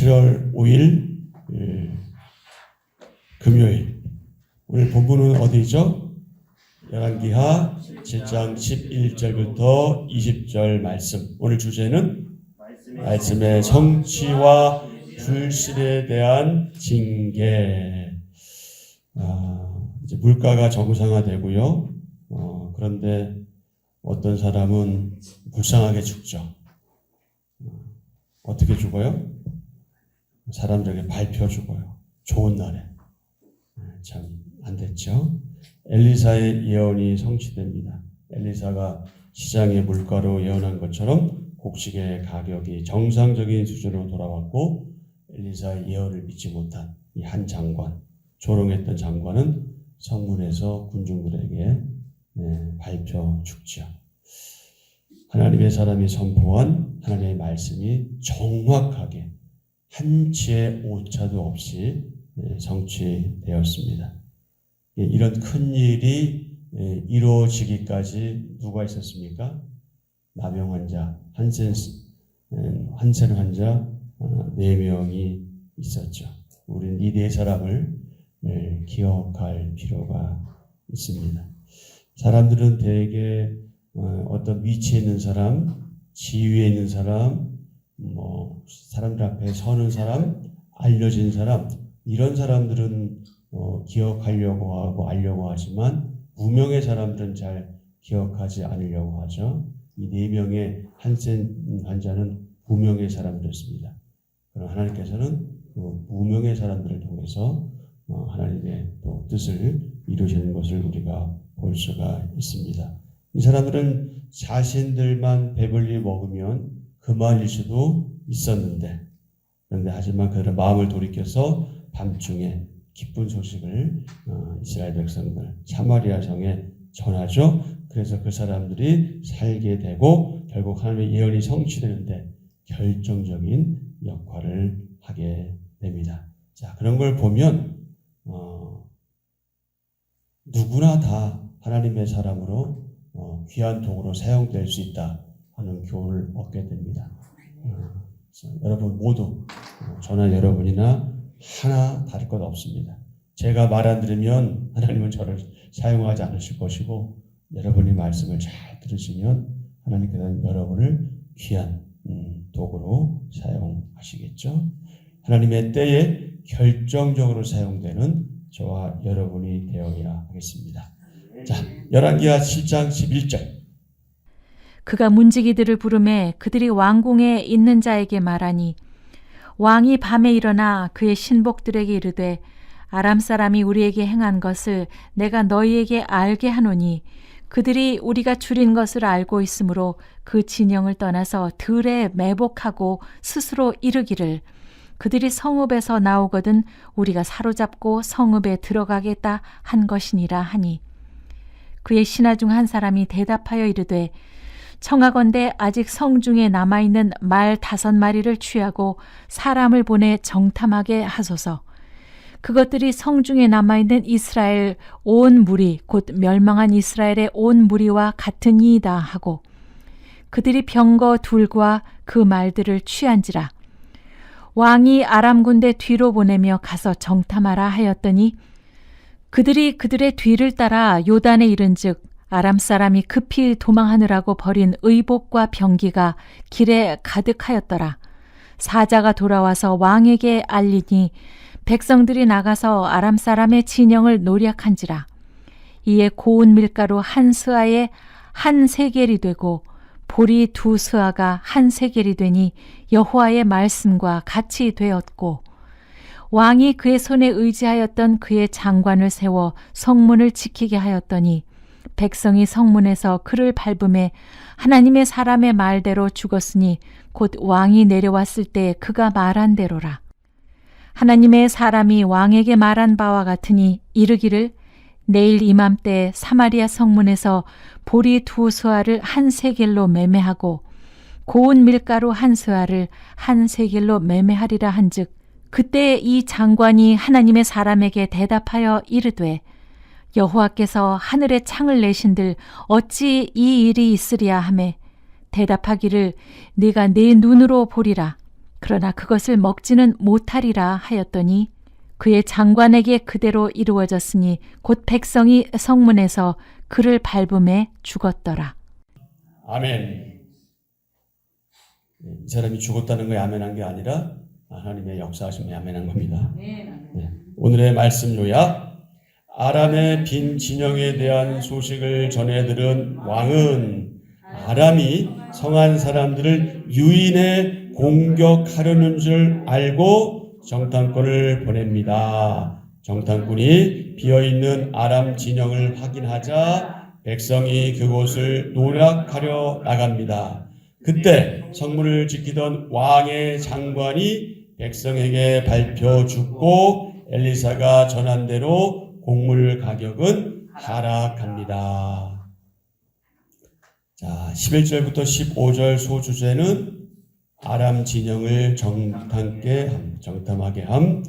7월 5일 금요일. 오늘 본문은 어디죠? 열왕기하 7장 11절부터 20절 말씀. 오늘 주제는 말씀의 성취와 불실에 대한 징계. 이제 물가가 정상화되고요. 그런데 어떤 사람은 불쌍하게 죽죠. 어떻게 죽어요? 사람들에게 밟혀 죽어요. 좋은 날에. 참 안 됐죠. 엘리사의 예언이 성취됩니다. 엘리사가 시장의 물가로 예언한 것처럼 곡식의 가격이 정상적인 수준으로 돌아왔고, 엘리사의 예언을 믿지 못한 이 한 장관, 조롱했던 장관은 성문에서 군중들에게 밟혀 죽죠. 하나님의 사람이 선포한 하나님의 말씀이 정확하게 한치의 오차도 없이 성취되었습니다. 이런 큰 일이 이루어지기까지 누가 있었습니까? 나병 환자, 한센 환자 4명이 있었죠. 우리는 이 4사람을 기억할 필요가 있습니다. 사람들은 대개 어떤 위치에 있는 사람, 지위에 있는 사람, 사람들 앞에 서는 사람, 알려진 사람, 이런 사람들은 기억하려고 하고 알려고 하지만 무명의 사람들은 잘 기억하지 않으려고 하죠. 이 4명의 한센 환자는 무명의 사람들이었습니다. 그럼 하나님께서는 무명의 사람들을 통해서 하나님의 또 뜻을 이루시는 것을 우리가 볼 수가 있습니다. 이 사람들은 자신들만 배불리 먹으면 그만일 수도 있었는데, 그런데 하지만 그들의 마음을 돌이켜서 밤중에 기쁜 소식을 이스라엘 백성들 사마리아 성에 전하죠. 그래서 그 사람들이 살게 되고 결국 하나님의 예언이 성취되는데 결정적인 역할을 하게 됩니다. 자, 그런 걸 보면 누구나 다 하나님의 사람으로 귀한 도구로 사용될 수 있다 하는 교훈을 얻게 됩니다. 여러분 모두 저나 여러분이나 하나 다를 것 없습니다. 제가 말 안 들으면 하나님은 저를 사용하지 않으실 것이고, 여러분이 말씀을 잘 들으시면 하나님께서는 여러분을 귀한 도구로 사용하시겠죠. 하나님의 때에 결정적으로 사용되는 저와 여러분이 되어야 하겠습니다. 자, 열왕기하 7장 11절. 그가 문지기들을 부르매 그들이 왕궁에 있는 자에게 말하니, 왕이 밤에 일어나 그의 신복들에게 이르되, 아람 사람이 우리에게 행한 것을 내가 너희에게 알게 하노니 그들이 우리가 줄인 것을 알고 있으므로 그 진영을 떠나서 들에 매복하고 스스로 이르기를, 그들이 성읍에서 나오거든 우리가 사로잡고 성읍에 들어가겠다 한 것이니라 하니, 그의 신하 중 한 사람이 대답하여 이르되, 청하건대 아직 성중에 남아있는 말 5마리를 취하고 사람을 보내 정탐하게 하소서. 그것들이 성중에 남아있는 이스라엘 온 무리 곧 멸망한 이스라엘의 온 무리와 같으니이다 하고, 그들이 병거 둘과 그 말들을 취한지라. 왕이 아람 군대 뒤로 보내며 가서 정탐하라 하였더니, 그들이 그들의 뒤를 따라 요단에 이른즉 아람 사람이 급히 도망하느라고 버린 의복과 병기가 길에 가득하였더라. 사자가 돌아와서 왕에게 알리니 백성들이 나가서 아람 사람의 진영을 노략한지라. 이에 고운 밀가루 한 스아에 한 세겔이 되고 보리 2 스아가 한 세겔이 되니 여호와의 말씀과 같이 되었고, 왕이 그의 손에 의지하였던 그의 장관을 세워 성문을 지키게 하였더니 백성이 성문에서 그를 밟음에 하나님의 사람의 말대로 죽었으니 곧 왕이 내려왔을 때 그가 말한 대로라. 하나님의 사람이 왕에게 말한 바와 같으니 이르기를, 내일 이맘때 사마리아 성문에서 보리 2 스아를 한 세겔로 매매하고 고운 밀가루 한 스아를 한 세겔로 매매하리라 한즉, 그때 이 장관이 하나님의 사람에게 대답하여 이르되, 여호와께서 하늘에 창을 내신들 어찌 이 일이 있으리야 하매, 대답하기를 네가 내 눈으로 보리라. 그러나 그것을 먹지는 못하리라 하였더니 그의 장관에게 그대로 이루어졌으니 곧 백성이 성문에서 그를 밟음에 죽었더라. 아멘. 이 사람이 죽었다는 거에 아멘한 게 아니라 하나님의 역사하심에 아멘한 겁니다. 네. 오늘의 말씀 요약. 아람의 빈 진영에 대한 소식을 전해 들은 왕은 아람이 성한 사람들을 유인해 공격하려는 줄 알고 정탐꾼을 보냅니다. 정탐꾼이 비어있는 아람 진영을 확인하자 백성이 그곳을 노략하려 나갑니다. 그때 성문을 지키던 왕의 장관이 백성에게 밟혀 죽고 엘리사가 전한 대로 곡물 가격은 하락합니다. 자, 11절부터 15절 소주제는 아람 진영을 정탐하게 함.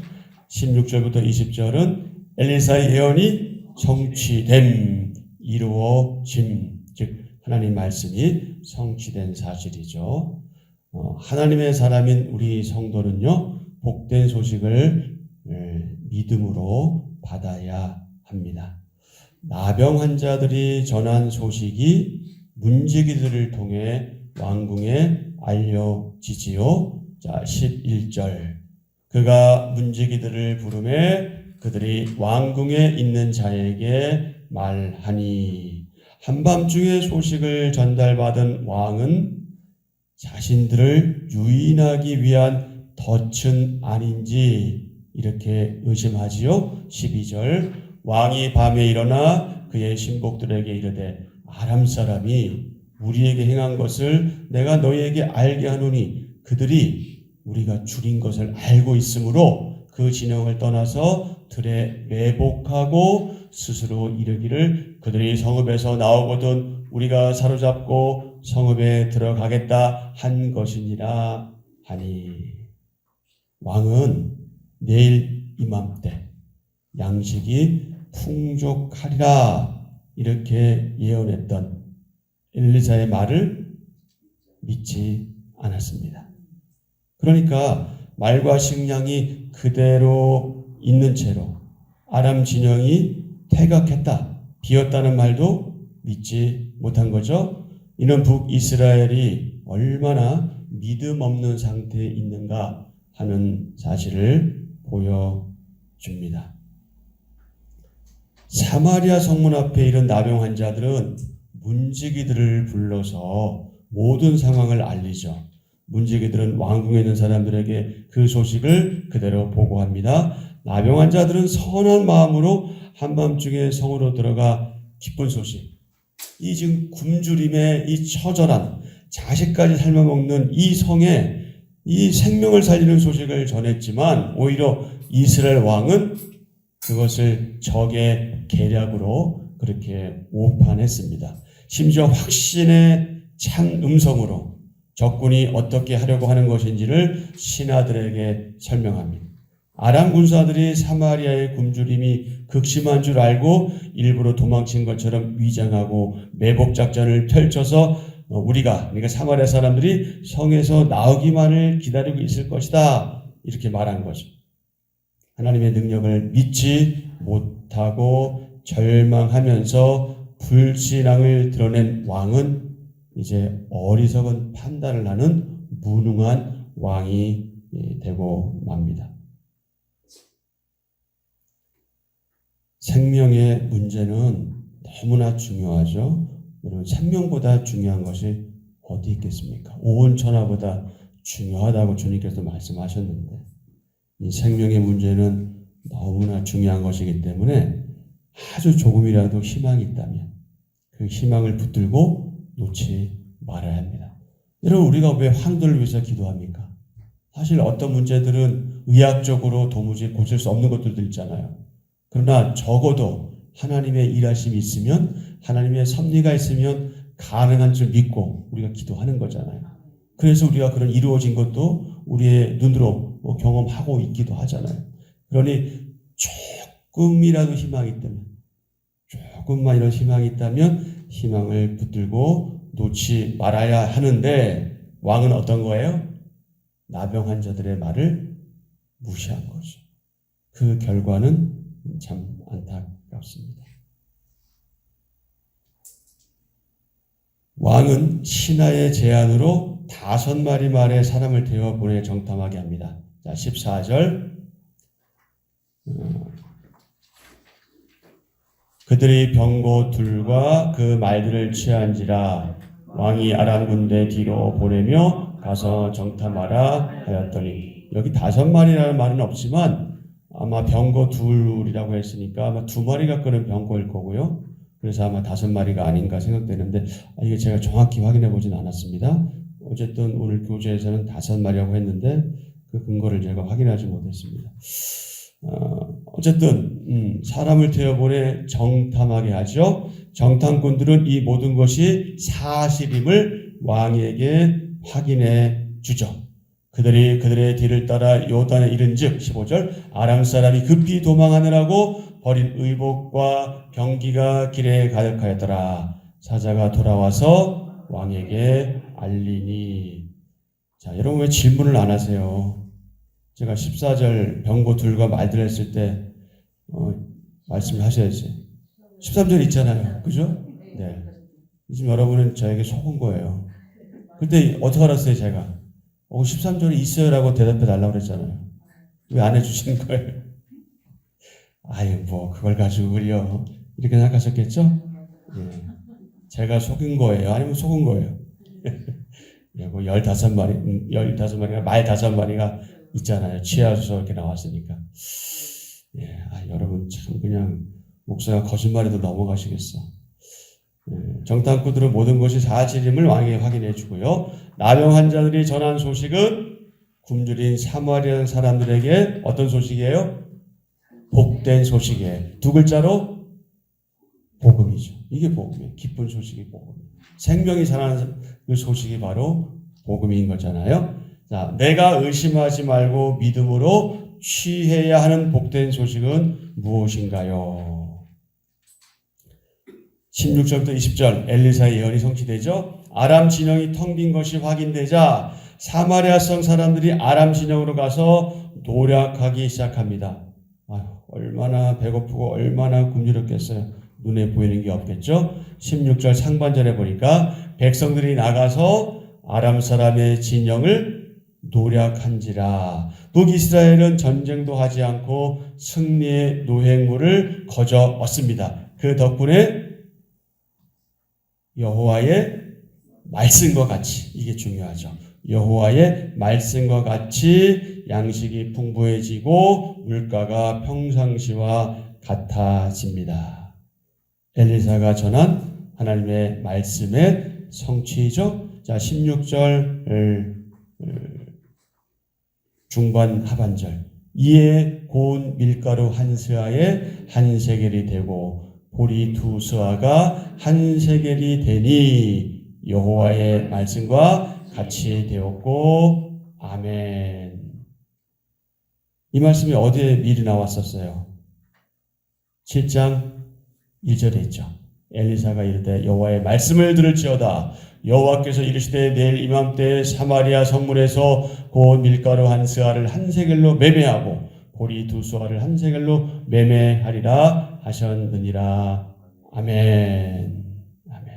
16절부터 20절은 엘리사의 예언이 성취됨, 이루어짐, 즉 하나님 말씀이 성취된 사실이죠. 하나님의 사람인 우리 성도는요, 복된 소식을 믿음으로 받아야 합니다. 나병 환자들이 전한 소식이 문지기들을 통해 왕궁에 알려지지요. 자, 11절. 그가 문지기들을 부르매 그들이 왕궁에 있는 자에게 말하니. 한밤중에 소식을 전달받은 왕은 자신들을 유인하기 위한 덫은 아닌지 이렇게 의심하지요. 12절. 왕이 밤에 일어나 그의 신복들에게 이르되 아람 사람이 우리에게 행한 것을 내가 너희에게 알게 하노니 그들이 우리가 줄인 것을 알고 있으므로 그 진영을 떠나서 들에 매복하고 스스로 이르기를 그들이 성읍에서 나오거든 우리가 사로잡고 성읍에 들어가겠다 한 것이니라 하니. 왕은 내일 이맘때 양식이 풍족하리라 이렇게 예언했던 엘리사의 말을 믿지 않았습니다. 그러니까 말과 식량이 그대로 있는 채로 아람 진영이 퇴각했다, 비었다는 말도 믿지 못한 거죠. 이는 북이스라엘이 얼마나 믿음 없는 상태에 있는가 하는 사실을 보여줍니다. 사마리아 성문 앞에 이른 나병 환자들은 문지기들을 불러서 모든 상황을 알리죠. 문지기들은 왕궁에 있는 사람들에게 그 소식을 그대로 보고합니다. 나병 환자들은 선한 마음으로 한밤중에 성으로 들어가 기쁜 소식, 이 지금 굶주림에 이 처절한 자식까지 삶아먹는 이 성에 이 생명을 살리는 소식을 전했지만 오히려 이스라엘 왕은 그것을 적의 계략으로 그렇게 오판했습니다. 심지어 확신의 찬 음성으로 적군이 어떻게 하려고 하는 것인지를 신하들에게 설명합니다. 아람 군사들이 사마리아의 굶주림이 극심한 줄 알고 일부러 도망친 것처럼 위장하고 매복 작전을 펼쳐서 그러니까 사마리아 사람들이 성에서 나오기만을 기다리고 있을 것이다 이렇게 말한 거죠. 하나님의 능력을 믿지 못하고 절망하면서 불신앙을 드러낸 왕은 이제 어리석은 판단을 하는 무능한 왕이 되고 맙니다. 생명의 문제는 너무나 중요하죠. 여러분, 생명보다 중요한 것이 어디 있겠습니까? 온 천하보다 중요하다고 주님께서 말씀하셨는데 이 생명의 문제는 너무나 중요한 것이기 때문에 아주 조금이라도 희망이 있다면 그 희망을 붙들고 놓지 말아야 합니다. 여러분, 우리가 왜 환우들을 위해서 기도합니까? 사실 어떤 문제들은 의학적으로 도무지 고칠 수 없는 것들도 있잖아요. 그러나 적어도 하나님의 일하심이 있으면, 하나님의 섭리가 있으면 가능한 줄 믿고 우리가 기도하는 거잖아요. 그래서 우리가 그런 이루어진 것도 우리의 눈으로 경험하고 있기도 하잖아요. 그러니 조금이라도 희망이 있다면, 조금만 이런 희망이 있다면 희망을 붙들고 놓지 말아야 하는데 왕은 어떤 거예요? 나병한 자들의 말을 무시한 거죠. 그 결과는 참 안타깝습니다. 왕은 신하의 제안으로 5마리 말의 사람을 데워 보내 정탐하게 합니다. 자, 14절. 그들이 병거 둘과 그 말들을 취한지라 왕이 아람 군대 뒤로 보내며 가서 정탐하라 하였더니, 여기 5마리라는 말은 없지만 아마 병거 둘이라고 했으니까 아마 2마리가 끄는 병거일 거고요. 그래서 아마 5마리가 아닌가 생각되는데, 이게 제가 정확히 확인해 보진 않았습니다. 어쨌든 오늘 교재에서는 5마리라고 했는데 그 근거를 제가 확인하지 못했습니다. 어쨌든 사람을 태워보내 정탐하게 하죠. 정탐꾼들은 이 모든 것이 사실임을 왕에게 확인해 주죠. 그들이 그들의 뒤를 따라 요단에 이른즉 15절 아람 사람이 급히 도망하느라고 버린 의복과 병기가 길에 가득하였더라. 사자가 돌아와서 왕에게 알리니. 자, 여러분 왜 질문을 안 하세요? 제가 14절 병거 둘과 말들 했을 때 말씀을 하셔야지. 13절 있잖아요. 그죠? 네. 지금 여러분은 저에게 속은 거예요. 근데 어떻게 알았어요, 제가? 13절이 있어요라고 대답해 달라고 그랬잖아요. 왜 안 해주시는 거예요? 아유, 뭐, 그걸 가지고 그려. 이렇게 생각하셨겠죠? 예. 제가 속인 거예요? 아니면 속은 거예요? 예, 뭐 15마리가, 말 5마리가 있잖아요. 취하셔서 이렇게 나왔으니까. 예, 여러분 참 그냥 목사가 거짓말해도 넘어가시겠어. 예, 정탐꾼들은 모든 것이 사실임을 왕에게 확인해 주고요. 나병 환자들이 전한 소식은 굶주린 사마리아 사람들에게 어떤 소식이에요? 복된 소식이에요. 2글자로 복음이죠. 이게 복음이에요. 기쁜 소식이 복음이에요. 생명이 살아나는 그 소식이 바로 복음인 거잖아요. 자, 내가 의심하지 말고 믿음으로 취해야 하는 복된 소식은 무엇인가요? 16절부터 20절 엘리사의 예언이 성취되죠. 아람 진영이 텅 빈 것이 확인되자 사마리아성 사람들이 아람 진영으로 가서 노력하기 시작합니다. 얼마나 배고프고 얼마나 굶주렸겠어요. 눈에 보이는 게 없겠죠. 16절 상반절에 보니까 백성들이 나가서 아람 사람의 진영을 노략한지라. 북이스라엘은 전쟁도 하지 않고 승리의 노획물을 거저 얻습니다. 그 덕분에 여호와의 말씀과 같이, 이게 중요하죠. 여호와의 말씀과 같이 양식이 풍부해지고 물가가 평상시와 같아집니다. 엘리사가 전한 하나님의 말씀의 성취죠. 자, 16절 중반 하반절. 이에 고운 밀가루 한 스아에 한 세겔이 되고 보리 2스아가 한 세겔이 되니 여호와의 말씀과 같이 되었고 아멘. 이 말씀이 어디에 미리 나왔었어요? 7장 1절에 있죠. 엘리사가 이르되 여호와의 말씀을 들을지어다. 여호와께서 이르시되 내일 이맘때 사마리아 성문에서 고운 밀가루 한 스아를 한 세겔로 매매하고 보리 2스아를 한 세겔로 매매하리라 하셨느니라. 아멘. 아멘.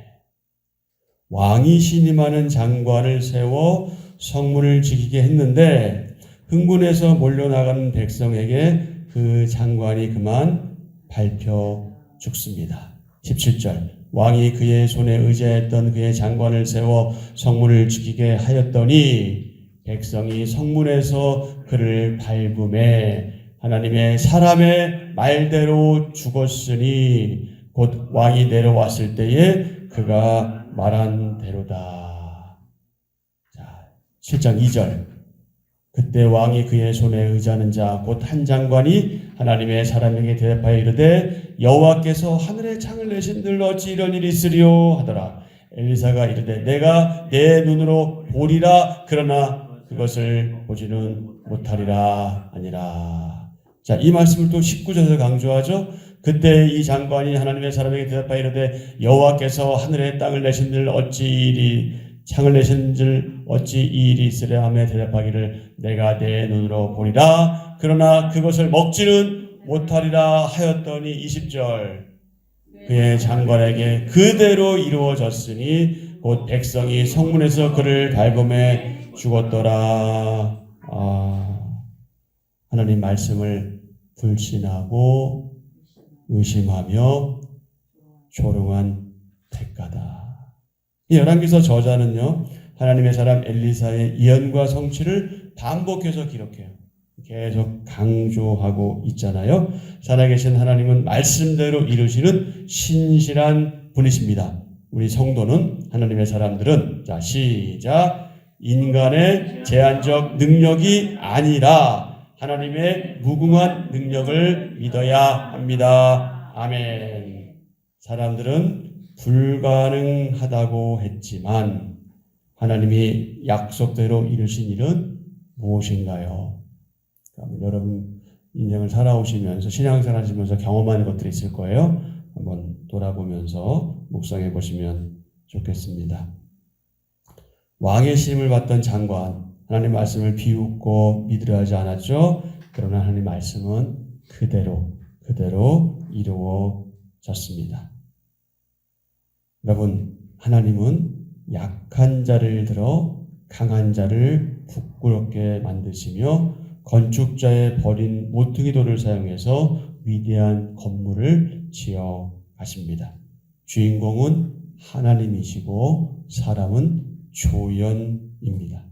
왕이 신임하는 장관을 세워 성문을 지키게 했는데 흥분해서 몰려나가는 백성에게 그 장관이 그만 밟혀 죽습니다. 17절. 왕이 그의 손에 의지했던 그의 장관을 세워 성문을 지키게 하였더니 백성이 성문에서 그를 밟음에 하나님의 사람의 말대로 죽었으니 곧 왕이 내려왔을 때에 그가 말한 대로다. 자, 7장 2절. 그때 왕이 그의 손에 의지하는 자 곧 한 장관이 하나님의 사람에게 대답하여 이르되 여호와께서 하늘의 창을 내신들 어찌 이런 일이 있으리요 하더라. 엘리사가 이르되 내가 내 눈으로 보리라 그러나 그것을 보지는 못하리라 아니라. 자, 이 말씀을 또 19절에서 강조하죠. 그때 이 장관이 하나님의 사람에게 대답하여 이르되 여호와께서 하늘의 땅을 내신들 어찌 이리 창을 내신 줄 어찌 이 일이 있으랴 하며 대답하기를 내가 내 눈으로 보리라. 그러나 그것을 먹지는 못하리라 하였더니 20절 그의 장관에게 그대로 이루어졌으니 곧 백성이 성문에서 그를 밟음에 죽었더라. 하나님 말씀을 불신하고 의심하며 조롱한 대가다. 이 열왕기서 저자는요, 하나님의 사람 엘리사의 예언과 성취를 반복해서 기록해요. 계속 강조하고 있잖아요. 살아계신 하나님은 말씀대로 이루시는 신실한 분이십니다. 우리 성도는, 하나님의 사람들은, 자, 시작. 인간의 제한적 능력이 아니라 하나님의 무궁한 능력을 믿어야 합니다. 아멘. 사람들은 불가능하다고 했지만 하나님이 약속대로 이루신 일은 무엇인가요? 여러분 인생을 살아오시면서 신앙생활 하시면서 경험하는 것들이 있을 거예요. 한번 돌아보면서 묵상해 보시면 좋겠습니다. 왕의 시임을 받던 장관, 하나님 말씀을 비웃고 믿으려 하지 않았죠. 그러나 하나님 말씀은 그대로 이루어졌습니다. 여러분, 하나님은 약한 자를 들어 강한 자를 부끄럽게 만드시며 건축자의 버린 모퉁이 돌을 사용해서 위대한 건물을 지어 가십니다. 주인공은 하나님이시고 사람은 조연입니다.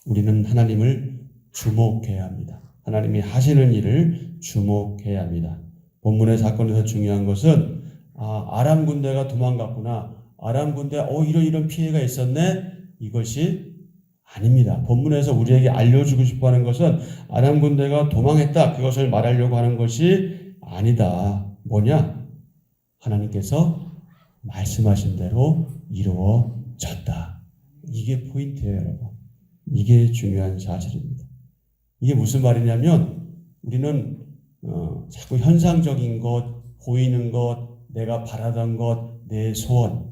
우리는 하나님을 주목해야 합니다. 하나님이 하시는 일을 주목해야 합니다. 본문의 사건에서 중요한 것은 아람 군대가 도망갔구나. 아람 군대 이런 피해가 있었네. 이것이 아닙니다. 본문에서 우리에게 알려주고 싶어하는 것은 아람 군대가 도망했다. 그것을 말하려고 하는 것이 아니다. 뭐냐? 하나님께서 말씀하신 대로 이루어졌다. 이게 포인트예요, 여러분. 이게 중요한 사실입니다. 이게 무슨 말이냐면 우리는 자꾸 현상적인 것, 보이는 것, 내가 바라던 것, 내 소원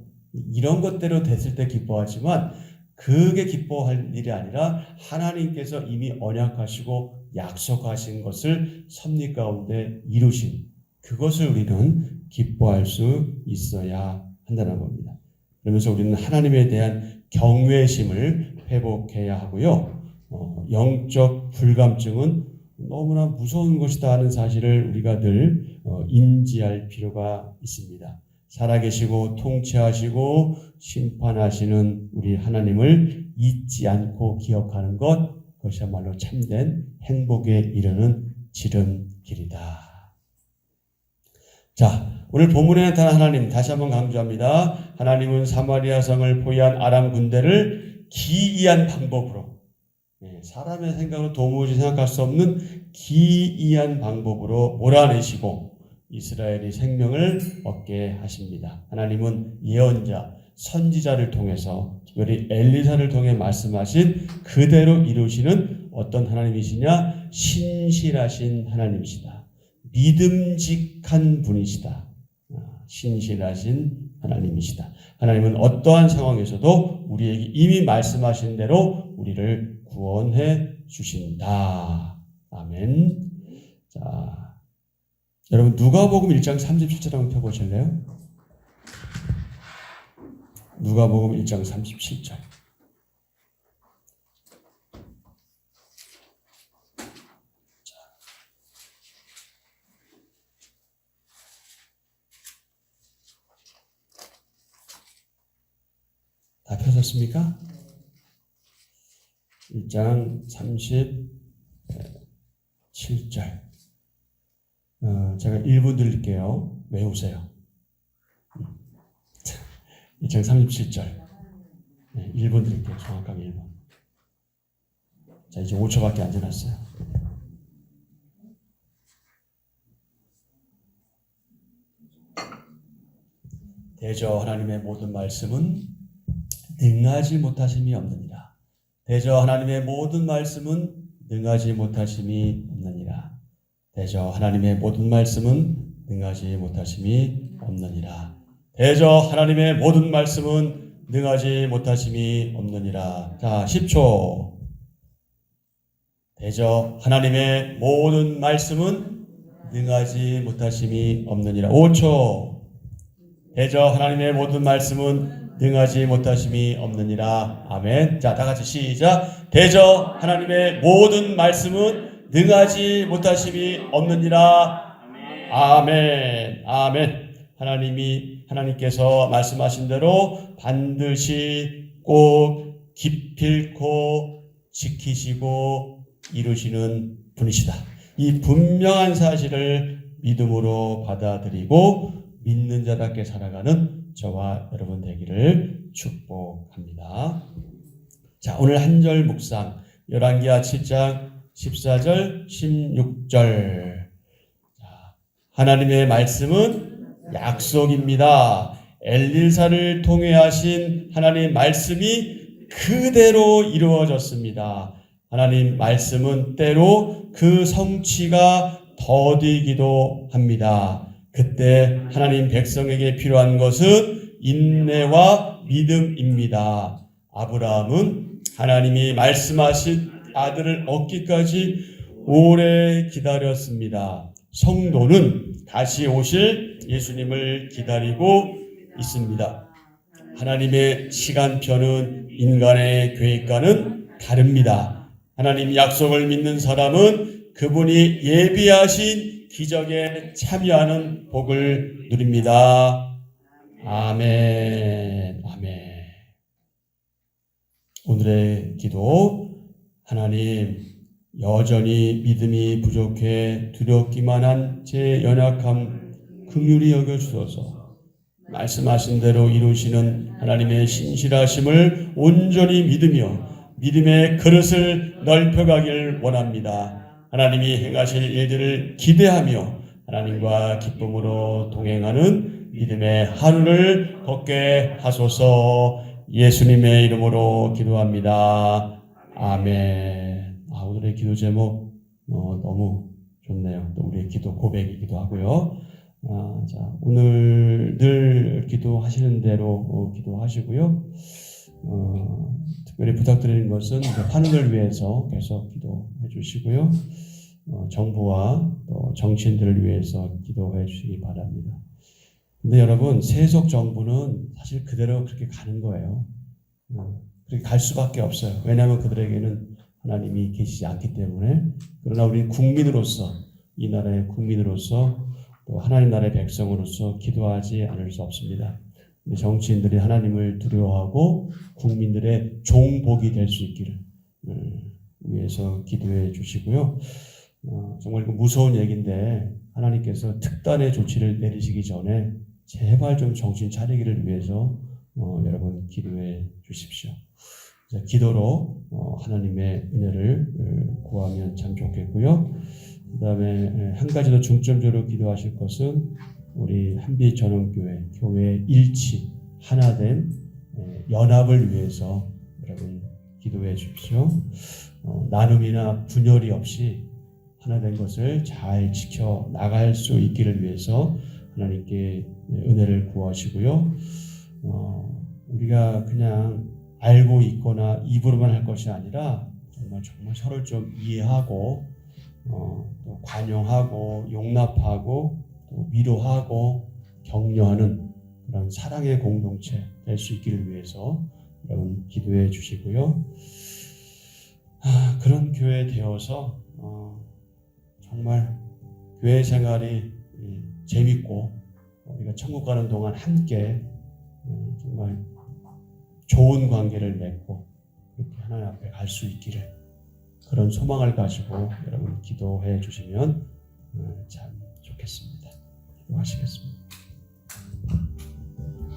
이런 것대로 됐을 때 기뻐하지만 그게 기뻐할 일이 아니라 하나님께서 이미 언약하시고 약속하신 것을 섭리 가운데 이루신 그것을 우리는 기뻐할 수 있어야 한다는 겁니다. 그러면서 우리는 하나님에 대한 경외심을 회복해야 하고요. 영적 불감증은 너무나 무서운 것이다 하는 사실을 우리가 늘 인지할 필요가 있습니다. 살아계시고 통치하시고 심판하시는 우리 하나님을 잊지 않고 기억하는 것, 그것이야말로 참된 행복에 이르는 지름길이다. 자, 오늘 본문에 나타난 하나님 다시 한번 강조합니다. 하나님은 사마리아 성을 포위한 아람 군대를 기이한 방법으로, 사람의 생각으로 도무지 생각할 수 없는 기이한 방법으로 몰아내시고 이스라엘이 생명을 얻게 하십니다. 하나님은 예언자, 선지자를 통해서 특별히 엘리사를 통해 말씀하신 그대로 이루시는 어떤 하나님이시냐? 신실하신 하나님이시다. 믿음직한 분이시다. 신실하신 하나님이시다. 하나님은 어떠한 상황에서도 우리에게 이미 말씀하신 대로 우리를 구원해 주신다. 아멘. 자, 여러분 누가복음 1장 37절 한번 펴보실래요? 누가복음 1장 37절. 다 펴졌습니까? 1장 37절. 제가 1분 드릴게요. 외우세요. 1장 37절. 1분 드릴게요. 정확하게 1분. 자, 이제 5초밖에 안 지났어요. 대저 하나님의 모든 말씀은 능하지 못하심이 없느니라. 대저 하나님의 모든 말씀은 능하지 못하심이 없느니라. 대저 하나님의 모든 말씀은 능하지 못하심이 없느니라. 대저 하나님의 모든 말씀은 능하지 못하심이 없느니라. 자, 10초. 대저 하나님의 모든 말씀은 능하지 못하심이 없느니라. 5초. 대저 하나님의 모든 말씀은 능하지 못하심이 없느니라. 아멘. 자, 다 같이 시작. 대저 하나님의 모든 말씀은 능하지 못하심이 없느니라. 아멘. 아멘. 하나님께서 말씀하신 대로 반드시 꼭 기필코 지키시고 이루시는 분이시다. 이 분명한 사실을 믿음으로 받아들이고 믿는 자답게 살아가는 저와 여러분 되기를 축복합니다. 자, 오늘 한 절 묵상 열왕기하 7장 14절 16절. 자, 하나님의 말씀은 약속입니다. 엘리사를 통해 하신 하나님 말씀이 그대로 이루어졌습니다. 하나님 말씀은 때로 그 성취가 더디기도 합니다. 그때 하나님 백성에게 필요한 것은 인내와 믿음입니다. 아브라함은 하나님이 말씀하신 아들을 얻기까지 오래 기다렸습니다. 성도는 다시 오실 예수님을 기다리고 있습니다. 하나님의 시간표는 인간의 계획과는 다릅니다. 하나님 약속을 믿는 사람은 그분이 예비하신 기적에 참여하는 복을 누립니다. 아멘. 아멘. 오늘의 기도. 하나님, 여전히 믿음이 부족해 두렵기만 한 제 연약함 긍휼히 여겨주소서. 말씀하신 대로 이루시는 하나님의 신실하심을 온전히 믿으며 믿음의 그릇을 넓혀가길 원합니다. 하나님이 행하실 일들을 기대하며 하나님과 기쁨으로 동행하는 믿음의 하루를 걷게 하소서. 예수님의 이름으로 기도합니다. 아멘. 오늘의 기도 제목 너무 좋네요. 또 우리의 기도 고백이기도 하고요. 자, 오늘 늘 기도하시는 대로 기도하시고요. 특별히 부탁드리는 것은 환웅을 위해서 계속 기도해 주시고요. 정부와 또 정치인들을 위해서 기도해 주시기 바랍니다. 근데 여러분, 세속 정부는 사실 그대로 그렇게 가는 거예요. 그렇게 갈 수밖에 없어요. 왜냐하면 그들에게는 하나님이 계시지 않기 때문에. 그러나 우리 국민으로서, 이 나라의 국민으로서 또 하나님 나라의 백성으로서 기도하지 않을 수 없습니다. 정치인들이 하나님을 두려워하고 국민들의 종복이 될 수 있기를 위해서 기도해 주시고요. 정말 무서운 얘기인데 하나님께서 특단의 조치를 내리시기 전에 제발 좀 정신 차리기를 위해서 여러분 기도해 주십시오. 기도로 하나님의 은혜를 구하면 참 좋겠고요. 그 다음에 한 가지 더 중점적으로 기도하실 것은 우리 한빛전원교회 교회의 일치, 하나된 연합을 위해서 여러분 기도해 주십시오. 나눔이나 분열이 없이 하나된 것을 잘 지켜 나갈 수 있기를 위해서 하나님께 은혜를 구하시고요. 우리가 그냥 알고 있거나 입으로만 할 것이 아니라 정말 서로를 좀 이해하고 또 관용하고 용납하고 또 위로하고 격려하는 그런 사랑의 공동체 될 수 있기를 위해서 여러분 기도해 주시고요. 그런 교회 되어서 정말 교회 생활이 재밌고 우리가 천국 가는 동안 함께 정말 좋은 관계를 맺고 그렇게 하나님 앞에 갈 수 있기를 그런 소망을 가지고 여러분 기도해 주시면 참 좋겠습니다. 기도하시겠습니다.